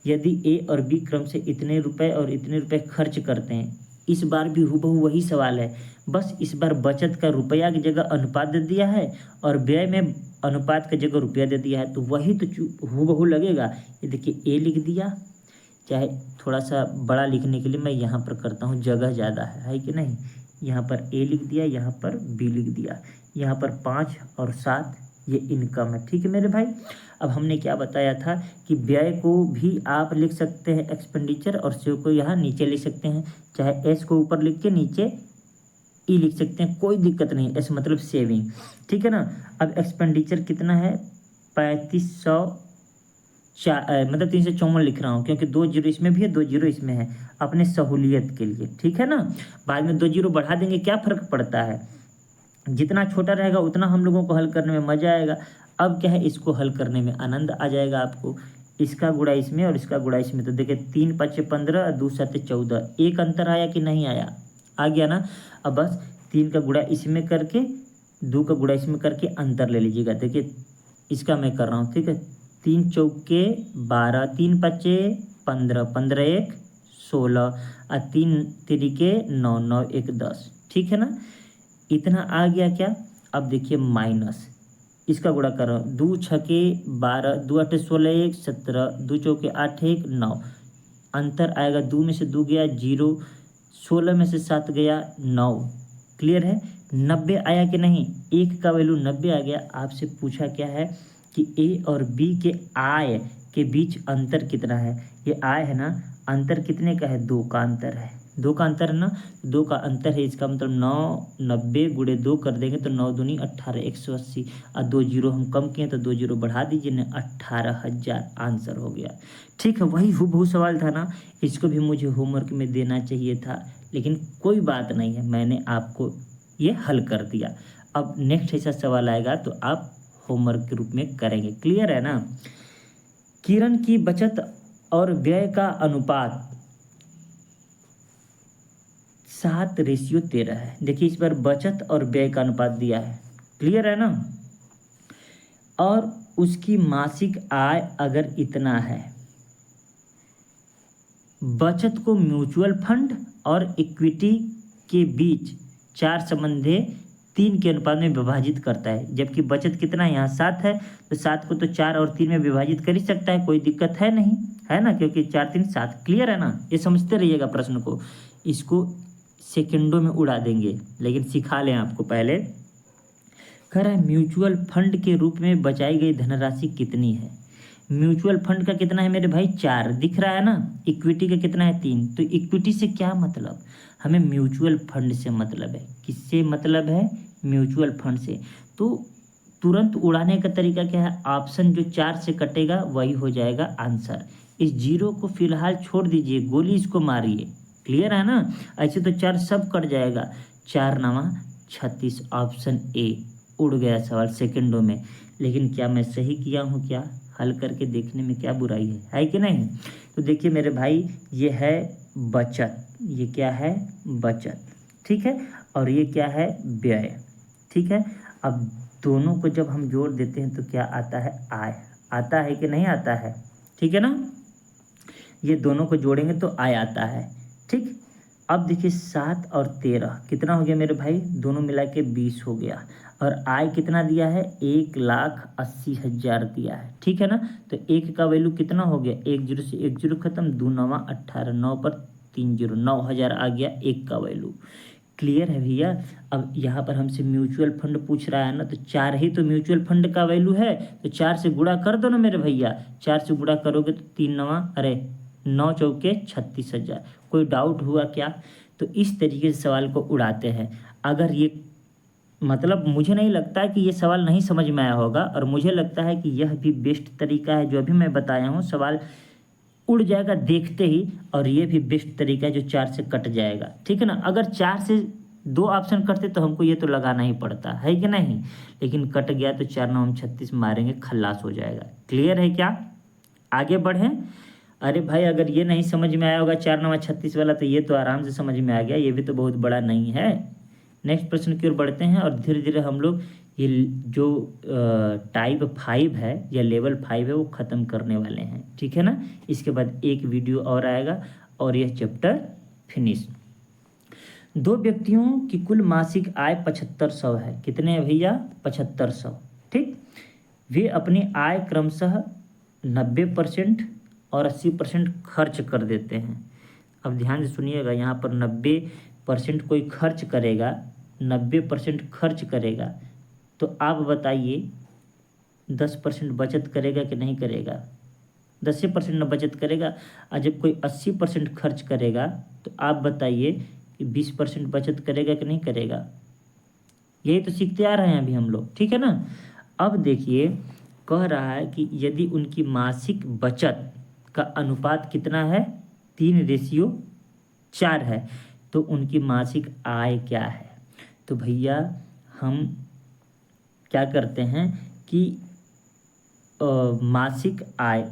यदि ए और बी क्रम से इतने रुपए और इतने रुपए खर्च करते हैं, इस बार भी हूबहू वही सवाल है, बस इस बार बचत का रुपया की जगह अनुपात दे दिया है और व्यय में अनुपात की जगह रुपया दे दिया है, तो वही तो हूबहू लगेगा। ये देखिए ए लिख दिया, चाहे थोड़ा सा बड़ा लिखने के लिए मैं यहाँ पर करता हूँ, जगह ज़्यादा है कि नहीं। यहाँ पर ए लिख दिया, यहाँ पर बी लिख दिया, यहाँ पर 5 और 7 ये इनकम है, ठीक है मेरे भाई। अब हमने क्या बताया था कि व्यय को भी आप लिख सकते हैं एक्सपेंडिचर और सेव को यहाँ नीचे लिख सकते हैं, चाहे एस को ऊपर लिख के नीचे ई लिख सकते हैं, कोई दिक्कत नहीं। एस मतलब सेविंग, ठीक है ना। अब एक्सपेंडिचर कितना है 3500 मतलब 354 लिख रहा हूँ क्योंकि 2 जीरो इसमें भी है 2 जीरो इसमें है, अपने सहूलियत के लिए, ठीक है ना। बाद में 2 जीरो बढ़ा देंगे, क्या फ़र्क पड़ता है, जितना छोटा रहेगा उतना हम लोगों को हल करने में मज़ा आएगा। अब क्या है, इसको हल करने में आनंद आ जाएगा आपको। इसका गुणा इसमें और इसका गुणा इसमें, तो देखिए 3 5 15 2 7 14, एक अंतर आया कि नहीं आया, आ गया ना। अब बस 3 का गुणा इसमें करके 2 का गुणा इसमें करके अंतर ले लीजिएगा। देखिए इसका मैं कर रहा हूँ, ठीक है। 3 चौके 12, 3 पच्चे 15, 15 1 16 और 3 तिरिके 9, 9 1 10, ठीक है ना। इतना आ गया क्या। अब देखिए माइनस इसका गुणा कर रहा हूँ, 2 छके 12, 2 8 16 1 17, 2 चौके 8 1 9, अंतर आएगा 2 में से 2 गया 0, 16 में से 7 गया 9। क्लियर है। 90 आया कि नहीं, एक का वैल्यू 90 आ गया। आपसे पूछा क्या है कि ए और बी के आय के बीच अंतर कितना है। ये आय है ना, अंतर कितने का है, 2 का अंतर है, 2 का अंतर है ना, 2 का अंतर है, इसका मतलब 9 90 गुणे 2 कर देंगे तो 9 दूनी 18 180 और 2 जीरो हम कम किए तो 2 जीरो बढ़ा दीजिए ना, 18,000 आंसर हो गया। ठीक है, वही हूबहू सवाल था ना, इसको भी मुझे होमवर्क में देना चाहिए था, लेकिन कोई बात नहीं है, मैंने आपको ये हल कर दिया। अब नेक्स्ट ऐसा सवाल आएगा तो आप होमवर्क के रूप में करेंगे। क्लियर है ना। किरण की बचत और व्यय का अनुपात 7:13 है। देखिए इस बार बचत और व्यय का अनुपात दिया है, क्लियर है ना। और उसकी मासिक आय अगर इतना है, बचत को म्यूचुअल फंड और इक्विटी के बीच 4:3 के अनुपात में विभाजित करता है, जबकि बचत कितना है यहाँ 7 है, तो 7 को तो 4 और 3 में विभाजित कर ही सकता है, कोई दिक्कत है नहीं, है ना, क्योंकि 4 3 7। क्लियर है ना। ये समझते रहिएगा प्रश्न को, इसको सेकंडों में उड़ा देंगे, लेकिन सिखा लें आपको पहले। कह रहा है म्यूचुअल फंड के रूप में बचाई गई धनराशि कितनी है। म्यूचुअल फंड का कितना है मेरे भाई 4 दिख रहा है ना, इक्विटी का कितना है 3, तो इक्विटी से क्या मतलब, हमें म्यूचुअल फंड से मतलब है। किससे मतलब है, म्यूचुअल फंड से। तो तुरंत उड़ाने का तरीका क्या है, ऑप्शन जो 4 से कटेगा वही हो जाएगा आंसर। इस जीरो को फिलहाल छोड़ दीजिए, गोली इसको मारिए। क्लियर है ना, ऐसे तो 4 सब कट जाएगा, 4 9 36, ऑप्शन ए। उड़ गया सवाल सेकंडों में, लेकिन क्या मैं सही किया हूँ, क्या हल करके देखने में क्या बुराई है कि नहीं। तो देखिए मेरे भाई ये है बचत, ये क्या है बचत, ठीक है, और ये क्या है व्यय, ठीक है। अब दोनों को जब हम जोड़ देते हैं तो क्या आता है, आय आता है कि नहीं आता है, ठीक है ना। ये दोनों को जोड़ेंगे तो आय आता है, ठीक। अब देखिए 7 और 13 कितना हो गया मेरे भाई, दोनों मिला के 20 हो गया, और आय कितना दिया है 1,80,000 दिया है, ठीक है ना। तो 1 का वैल्यू कितना हो गया, 1 जीरो से 1 जीरो खत्म, 2 9 18, 9 पर 3 जीरो, 9,000 आ गया 1 का वैल्यू। क्लियर है भैया। अब यहाँ पर हमसे म्यूचुअल फंड पूछ रहा है ना, तो 4 ही तो म्यूचुअल फंड का वैल्यू है, तो 4 से गुणा कर दो ना मेरे भैया, 4 से गुणा करोगे तो 3 9 अरे 9 चौके 36,000। कोई डाउट हुआ क्या। तो इस तरीके से सवाल को उड़ाते हैं। अगर ये मतलब मुझे नहीं लगता कि ये सवाल नहीं समझ में आया होगा, और मुझे लगता है कि यह भी बेस्ट तरीका है जो अभी मैं बताया हूँ। सवाल उड़ जाएगा देखते ही, और ये भी बेस्ट तरीका है जो 4 से कट जाएगा, ठीक है ना। अगर 4 से 2 ऑप्शन कटते तो हमको ये तो लगाना ही पड़ता है कि नहीं, लेकिन कट गया तो 4 9 हम 36 मारेंगे, खल्लास हो जाएगा। क्लियर है क्या? आगे बढ़ें। अरे भाई अगर ये नहीं समझ में आया होगा 4 9 36 वाला, तो ये तो आराम से समझ में आ गया, ये भी तो बहुत बड़ा नहीं है। नेक्स्ट प्रश्न की ओर बढ़ते हैं, और धीरे धीरे हम लोग ये जो टाइप 5 है या लेवल 5 है वो ख़त्म करने वाले हैं, ठीक है ना। इसके बाद एक वीडियो और आएगा और यह चैप्टर फिनिश। 2 व्यक्तियों की कुल मासिक आय 7500 है। कितने है भैया? 7500, ठीक। वे अपनी आय क्रमशः 90% और 80% खर्च कर देते हैं। अब ध्यान से सुनिएगा, यहाँ पर 90% कोई खर्च करेगा, 90% खर्च करेगा, तो आप बताइए 10% बचत करेगा कि नहीं करेगा? 10% न बचत करेगा। और जब कोई 80% खर्च करेगा तो आप बताइए कि 20% बचत करेगा कि नहीं करेगा? यही तो सीखते आ रहे हैं अभी हम लोग, ठीक है ना। अब देखिए, कह रहा है कि यदि उनकी मासिक बचत का अनुपात कितना है? 3:4 है, तो उनकी मासिक आय क्या है? तो भैया हम क्या करते हैं कि मासिक आय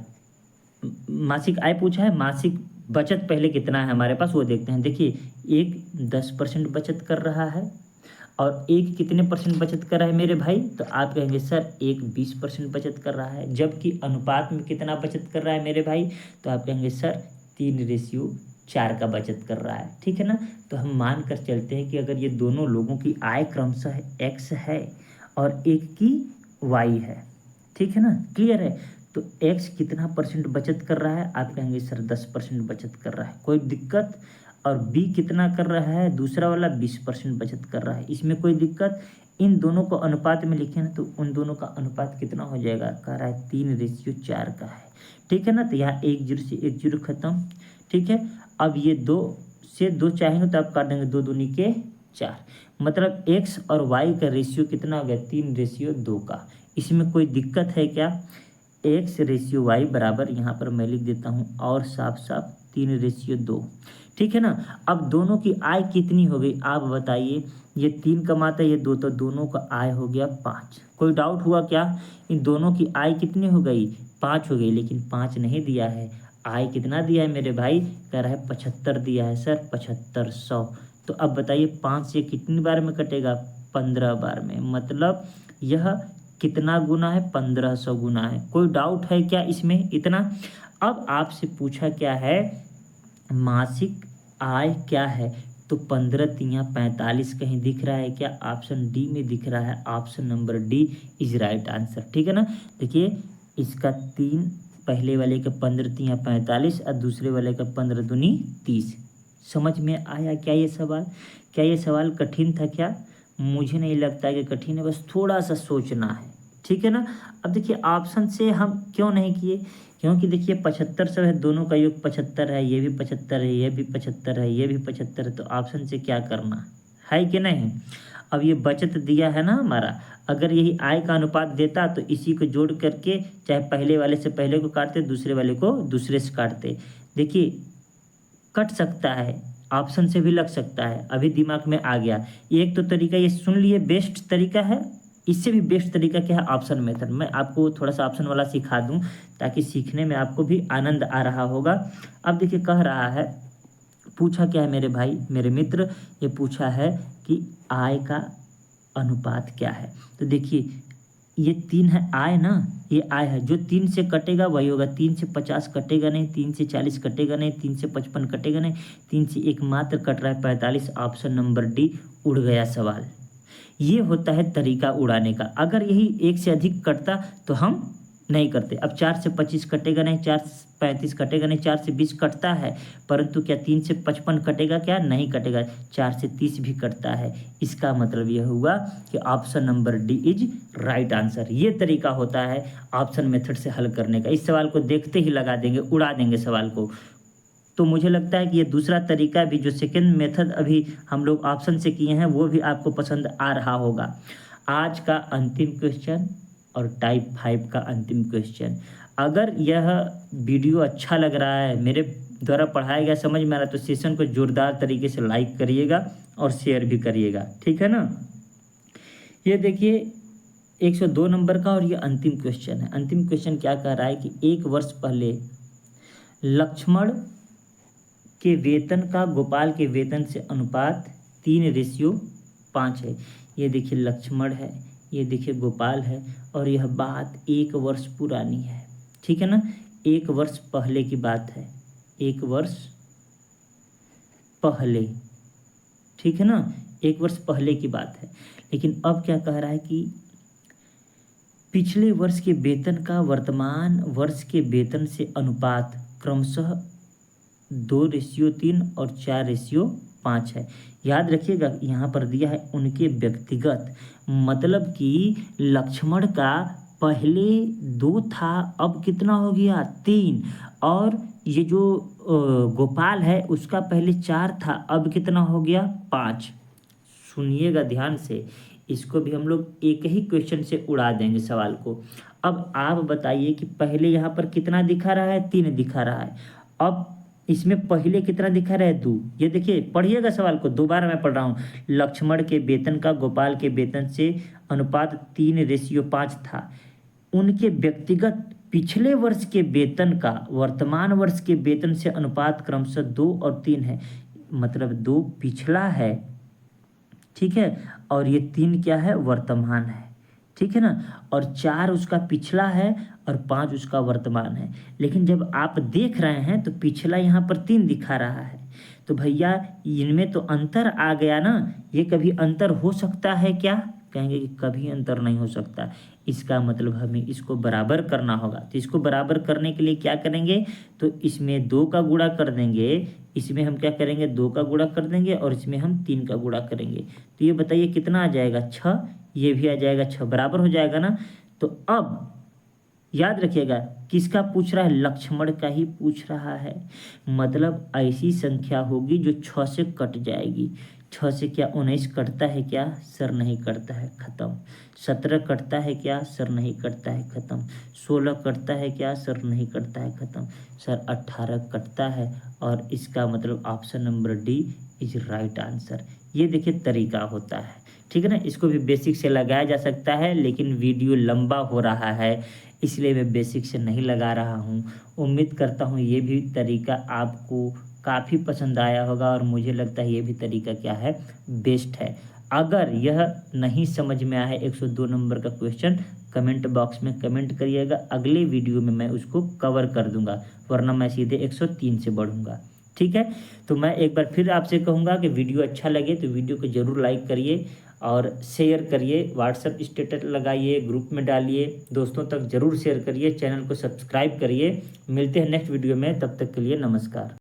पूछा है, मासिक बचत पहले कितना है हमारे पास वो देखते हैं। देखिए, एक 10% बचत कर रहा है और एक कितने परसेंट बचत कर रहा है मेरे भाई? तो आप कहेंगे सर एक 20% बचत कर रहा है। जबकि अनुपात में कितना बचत कर रहा है मेरे भाई? तो आप कहेंगे सर 3:4 का बचत कर रहा है, ठीक है ना। तो हम मान कर चलते हैं कि अगर ये दोनों लोगों की आय क्रमशः x है और एक की y है, ठीक है ना। क्लियर है? तो x कितना परसेंट बचत कर रहा है? आप कहेंगे सर 10% बचत कर रहा है, कोई दिक्कत। और b कितना कर रहा है? दूसरा वाला 20% बचत कर रहा है, इसमें कोई दिक्कत। इन दोनों को अनुपात में लिखे ना, तो उन दोनों का अनुपात कितना हो जाएगा? कह रहा है 3:4 का है, ठीक है ना। तो यहाँ 1 0 से 1 0 खत्म, ठीक है। अब ये 2 से 2 चाहेंगे तो आप काट देंगे, 2 दूनी के 4, मतलब x और y का रेशियो कितना हो गया? 3:2 का। इसमें कोई दिक्कत है क्या? x/y बराबर, यहाँ पर मैं लिख देता हूँ और साफ साफ 3:2, ठीक है ना। अब दोनों की आय कितनी हो गई आप बताइए? ये 3 कमाता है, ये 2, तो दोनों का आय हो गया 5। कोई डाउट हुआ क्या? इन दोनों की आय कितनी हो गई? 5 हो गई, लेकिन 5 नहीं दिया है। आय कितना दिया है मेरे भाई? कह रहा है 75 दिया है सर, 7500। तो अब बताइए 5 से कितनी बार में कटेगा? 15 बार में। मतलब यह कितना गुना है? 1500 गुना है। कोई डाउट है क्या इसमें? इतना। अब आपसे पूछा क्या है? मासिक आय क्या है? तो 15 तियाँ 45 कहीं दिख रहा है क्या? ऑप्शन डी में दिख रहा है। Option number D is right answer, ठीक है ना। देखिए, इसका 3, पहले वाले का 15 तियाँ 45 और दूसरे वाले का 15 दूनी 30। समझ में आया क्या ये सवाल? क्या ये सवाल कठिन था क्या? मुझे नहीं लगता कि कठिन है, बस थोड़ा सा सोचना है, ठीक है ना। अब देखिए, ऑप्शन से हम क्यों नहीं किए? क्योंकि देखिए 7500 है, दोनों का योग 75 है, ये भी 75 है, ये भी 75 है, ये भी 75 है, तो ऑप्शन से क्या करना है कि नहीं। अब ये बचत दिया है ना हमारा, अगर यही आय का अनुपात देता तो इसी को जोड़ करके चाहे पहले वाले से पहले को काटते, दूसरे वाले को दूसरे से काटते। देखिए, कट सकता है, ऑप्शन से भी लग सकता है, अभी दिमाग में आ गया। एक तो तरीका ये सुन लिए बेस्ट तरीका है, इससे भी बेस्ट तरीका क्या है? Option method. मैं आपको थोड़ा सा ऑप्शन वाला सिखा दूं ताकि सीखने में आपको भी आनंद आ रहा होगा। अब देखिए, कह रहा है, पूछा क्या है मेरे भाई मेरे मित्र? ये पूछा है कि आय का अनुपात क्या है। तो देखिए, ये 3 है आय ना, ये आय है, जो 3 से कटेगा वही होगा। 3 से 50 कटेगा नहीं, 3 से 40 कटेगा नहीं, 3 से 55 कटेगा नहीं, 3 से एक मात्र कट रहा है 45। ऑप्शन नंबर डी उड़ गया सवाल। ये होता है तरीका उड़ाने का। अगर यही 1 से अधिक कटता तो हम नहीं करते। अब 4 से 25 कटेगा नहीं, 4 से 35 कटेगा नहीं, 4 से 20 कटता है, परंतु क्या 3 से 55 कटेगा क्या? नहीं कटेगा। 4 से 30 भी कटता है। इसका मतलब यह हुआ कि option number D is right answer. ये तरीका होता है ऑप्शन मेथड से हल करने का। इस सवाल को देखते ही लगा देंगे, उड़ा देंगे सवाल को। तो मुझे लगता है कि ये दूसरा तरीका भी, जो सेकेंड मेथड अभी हम लोग ऑप्शन से किए हैं, वो भी आपको पसंद आ रहा होगा। आज का अंतिम क्वेश्चन और टाइप 5 का अंतिम क्वेश्चन। अगर यह वीडियो अच्छा लग रहा है, मेरे द्वारा पढ़ाया गया समझ में आ रहा है, तो सेशन को जोरदार तरीके से लाइक करिएगा और शेयर भी करिएगा, ठीक है ना। ये देखिए 102 नंबर का और ये अंतिम क्वेश्चन है। अंतिम क्वेश्चन क्या कह रहा है कि 1 वर्ष पहले लक्ष्मण के वेतन का गोपाल के वेतन से अनुपात 3:5 है। ये देखिए लक्ष्मण है, ये देखिए गोपाल है, और यह बात 1 वर्ष पुरानी है, ठीक है ना। 1 वर्ष पहले की बात है, 1 वर्ष पहले, ठीक है ना, 1 वर्ष पहले की बात है। लेकिन अब क्या कह रहा है कि पिछले वर्ष के वेतन का वर्तमान वर्ष के वेतन से अनुपात क्रमशः 2:3 और 4:5 है। याद रखिएगा यहाँ पर दिया है उनके व्यक्तिगत, मतलब कि लक्ष्मण का पहले 2 था, अब कितना हो गया 3, और ये जो गोपाल है उसका पहले 4 था, अब कितना हो गया 5। सुनिएगा ध्यान से, इसको भी हम लोग एक ही क्वेश्चन से उड़ा देंगे सवाल को। अब आप बताइए कि पहले यहाँ पर कितना दिखा रहा है, 3 दिखा रहा है, अब इसमें पहले कितना दिखा रहा है 2। ये देखिए पढ़िएगा सवाल को, दोबारा मैं पढ़ रहा हूँ। लक्ष्मण के वेतन का गोपाल के वेतन से अनुपात 3:5 था। उनके व्यक्तिगत पिछले वर्ष के वेतन का वर्तमान वर्ष के वेतन से अनुपात क्रमशः 2 और 3 है, मतलब 2 पिछला है, ठीक है, और ये 3 क्या है, वर्तमान है, ठीक है ना, और 4 उसका पिछला है और 5 उसका वर्तमान है। लेकिन जब आप देख रहे हैं तो पिछला यहाँ पर 3 दिखा रहा है, तो भैया इनमें तो अंतर आ गया ना। ये कभी अंतर हो सकता है क्या, कहेंगे कि कभी अंतर नहीं हो सकता। इसका मतलब हमें इसको बराबर करना होगा। तो इसको बराबर करने के लिए क्या करेंगे, तो इसमें 2 का गुणा कर देंगे, इसमें हम क्या करेंगे 2 का गुणा कर देंगे, और इसमें हम 3 का गुणा करेंगे। तो ये बताइए कितना आ जाएगा 6, ये भी आ जाएगा 6, बराबर हो जाएगा ना। तो अब याद रखिएगा किसका पूछ रहा है, लक्ष्मण का ही पूछ रहा है। मतलब ऐसी संख्या होगी जो 6 से कट जाएगी। 6 से क्या 19 कटता है क्या, सर नहीं कटता है, खत्म। 17 कटता है क्या, सर नहीं कटता है, खत्म। 16 कटता है क्या, सर नहीं कटता है, खत्म। सर 18 कटता है, और इसका मतलब option number D is right answer. ये देखिए तरीका होता है, ठीक है ना। इसको भी बेसिक से लगाया जा सकता है, लेकिन वीडियो लंबा हो रहा है इसलिए मैं बेसिक से नहीं लगा रहा हूँ। उम्मीद करता हूँ ये भी तरीका आपको काफ़ी पसंद आया होगा, और मुझे लगता है ये भी तरीका क्या है, बेस्ट है। अगर यह नहीं समझ में आया है 102 नंबर का क्वेश्चन, कमेंट बॉक्स में कमेंट करिएगा, अगले वीडियो में मैं उसको कवर कर दूंगा, वरना मैं सीधे 103 से बढ़ूंगा, ठीक है। तो मैं एक बार फिर आपसे कहूँगा कि वीडियो अच्छा लगे तो वीडियो को ज़रूर लाइक करिए और शेयर करिए, व्हाट्सएप स्टेटस लगाइए, ग्रुप में डालिए, दोस्तों तक ज़रूर शेयर करिए, चैनल को सब्सक्राइब करिए। मिलते हैं नेक्स्ट वीडियो में, तब तक के लिए नमस्कार।